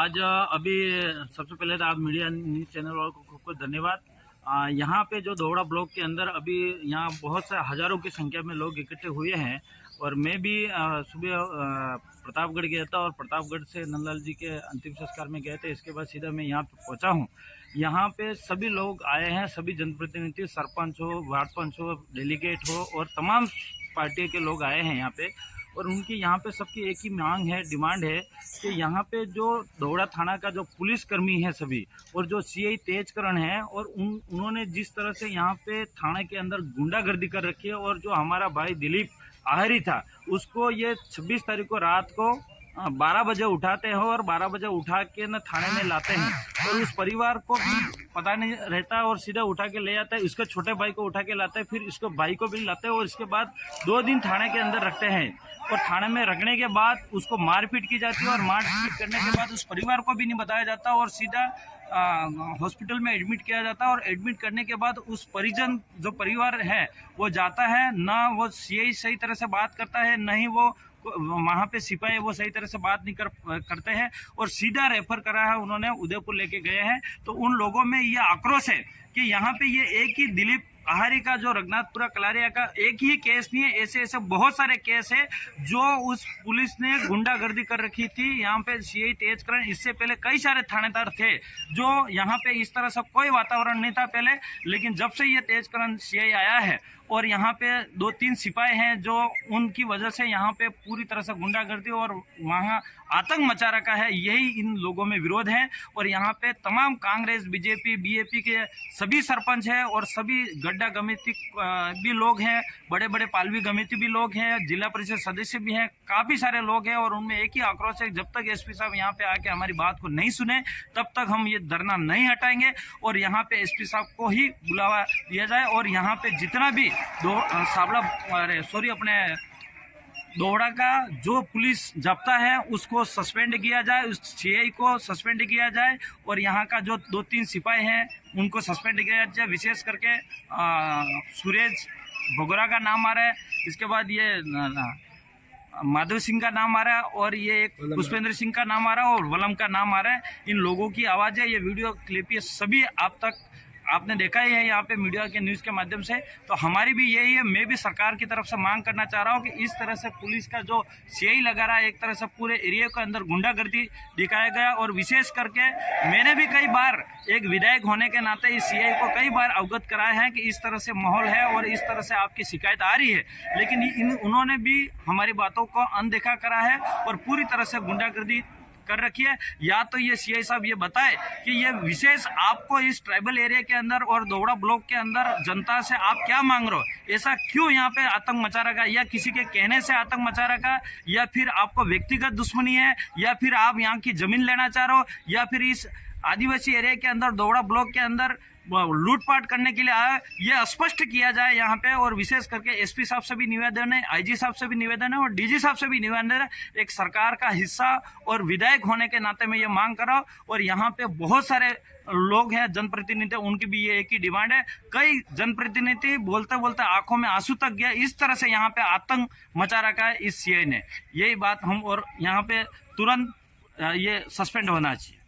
आज अभी सबसे पहले तो आप मीडिया न्यूज़ चैनल वालों को धन्यवाद। यहाँ पे जो दोहड़ा ब्लॉक के अंदर अभी यहाँ बहुत से हज़ारों की संख्या में लोग इकट्ठे हुए हैं और मैं भी सुबह प्रतापगढ़ गया था और प्रतापगढ़ से नंदलाल जी के अंतिम संस्कार में गए थे। इसके बाद सीधा मैं यहाँ पे पहुँचा हूँ। यहाँ पे सभी लोग आए हैं, सभी जनप्रतिनिधि, सरपंच हो, वार्ड पंच हो, डेलीगेट हो और तमाम पार्टी के लोग आए हैं यहाँ पे। और उनकी यहाँ पे सबकी एक ही मांग है, डिमांड है कि यहाँ पे जो दोहड़ा थाना का जो पुलिसकर्मी है सभी और जो सीआई तेजकरण है और उन्होंने जिस तरह से यहाँ पे थाने के अंदर गुंडागर्दी कर रखी है और जो हमारा भाई दिलीप आहिरी था उसको ये 26 तारीख को रात को 12 बजे उठाते हैं और 12 बजे उठा के न थाने में लाते हैं और उस परिवार को भी पता नहीं रहता है और सीधा उठा के ले जाता है। इसके छोटे भाई को उठा के लाते हैं, फिर इसको भाई को भी लाते हैं और इसके बाद 2 दिन थाने के अंदर रखते हैं और थाने में रखने के बाद उसको मारपीट की जाती है और मारपीट करने के बाद उस परिवार को भी नहीं बताया जाता और सीधा हॉस्पिटल में एडमिट किया जाता है और एडमिट करने के बाद उस परिजन जो परिवार है वो जाता है, ना वो सीआई सही तरह से बात करता है, न ही वो वहाँ पे सिपाही वो सही तरह से बात नहीं करते हैं और सीधा रेफर करा है उन्होंने, उदयपुर लेके गए हैं। तो उन लोगों में ये आक्रोश है कि यहाँ पे ये एक ही दिलीप आहारी का जो रघुनाथपुरा कलारिया का एक ही केस नहीं है, ऐसे ऐसे बहुत सारे केस है जो उस पुलिस ने गुंडागर्दी कर रखी थी। यहाँ पे सीआई तेजकरण, इससे पहले कई सारे थानेदार थे जो यहाँ पे इस तरह से कोई वातावरण नहीं था पहले, लेकिन जब से ये तेजकरण सीआई आया है और यहाँ पे 2-3 सिपाही हैं जो उनकी वजह से यहाँ पे पूरी तरह से गुंडागर्दी और वहाँ आतंक मचा रखा है, यही इन लोगों में विरोध है। और यहाँ पे तमाम कांग्रेस, बीजेपी, बीएपी के सभी सरपंच हैं और सभी गड्ढा गमिति भी लोग हैं, बड़े बड़े पालवी गमिति भी लोग हैं, जिला परिषद सदस्य भी हैं, काफ़ी सारे लोग हैं और उनमें एक ही आक्रोश है, जब तक एसपी साहब यहाँ पे आके हमारी बात को नहीं सुने तब तक हम ये धरना नहीं हटाएंगे और यहाँ पे एसपी साहब को ही बुलावा दिया जाए और यहाँ पे जितना भी दोहड़ा का जो पुलिस जब्ता है उसको सस्पेंड किया जाए, उस सीआई को सस्पेंड किया जाए और यहाँ का जो 2-3 सिपाही हैं उनको सस्पेंड किया जाए। विशेष करके सुरेश भगोरा का नाम आ रहा है, इसके बाद ये माधव सिंह का नाम आ रहा है और ये एक पुष्पेंद्र सिंह का नाम आ रहा है और वलम का नाम आ रहा है। इन लोगों की आवाज़ है, ये वीडियो क्लिप ये सभी आप तक आपने देखा ही है यहाँ पे मीडिया के न्यूज़ के माध्यम से। तो हमारी भी यही है, मैं भी सरकार की तरफ से मांग करना चाह रहा हूँ कि इस तरह से पुलिस का जो सीआई लगा रहा है, एक तरह से पूरे एरिया के अंदर गुंडागर्दी दिखाया गया और विशेष करके मैंने भी कई बार एक विधायक होने के नाते इस सीआई को कई बार अवगत कराया है कि इस तरह से माहौल है और इस तरह से आपकी शिकायत आ रही है, लेकिन उन्होंने भी हमारी बातों को अनदेखा करा है और पूरी तरह से गुंडागर्दी कर रखी है। या तो ये सीआई साहब ये बताए कि ये विशेष आपको इस ट्राइबल एरिया के अंदर और दोहड़ा ब्लॉक के अंदर जनता से आप क्या मांग रहे हो, ऐसा क्यों यहाँ पे आतंक मचा रखा, या किसी के कहने से आतंक मचा रखा, या फिर आपको व्यक्तिगत दुश्मनी है, या फिर आप यहाँ की जमीन लेना चाह रहे हो, या फिर इस आदिवासी एरिया के अंदर दोहड़ा ब्लॉक के अंदर लूटपाट करने के लिए आया, ये स्पष्ट किया जाए यहाँ पे। और विशेष करके एसपी साहब से भी निवेदन है, आईजी साहब से भी निवेदन है और डीजी साहब से भी निवेदन है, एक सरकार का हिस्सा और विधायक होने के नाते में ये मांग करा। और यहाँ पे बहुत सारे लोग हैं, जनप्रतिनिधि, उनकी भी ये एक ही डिमांड है। कई जनप्रतिनिधि बोलते बोलते आंखों में आंसू तक गया, इस तरह से यहाँ पे आतंक मचा रखा है इस सीआई ने, यही बात हम, और यहाँ पे तुरंत ये सस्पेंड होना चाहिए।